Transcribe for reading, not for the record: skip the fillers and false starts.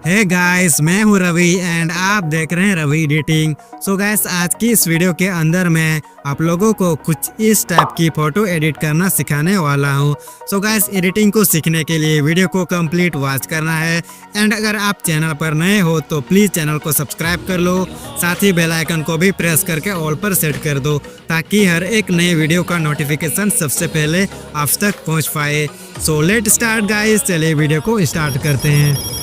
Hey guys, मैं हूँ Ravi and आप देख रहे हैं रवि एडिटिंग। सो गाइस, आज की इस वीडियो के अंदर मैं आप लोगों को कुछ इस टाइप की फ़ोटो एडिट करना सिखाने वाला हूँ। सो गाइस, एडिटिंग को सीखने के लिए वीडियो को कंप्लीट वॉच करना है एंड अगर आप चैनल पर नए हो तो प्लीज़ चैनल को सब्सक्राइब कर लो, साथ ही बेल आइकन को भी प्रेस करके ऑल पर सेट कर दो ताकि हर एक नए वीडियो का नोटिफिकेशन सबसे पहले आप तक पहुँच पाए। सो लेट स्टार्ट गाइस, चलिए वीडियो को स्टार्ट करते हैं।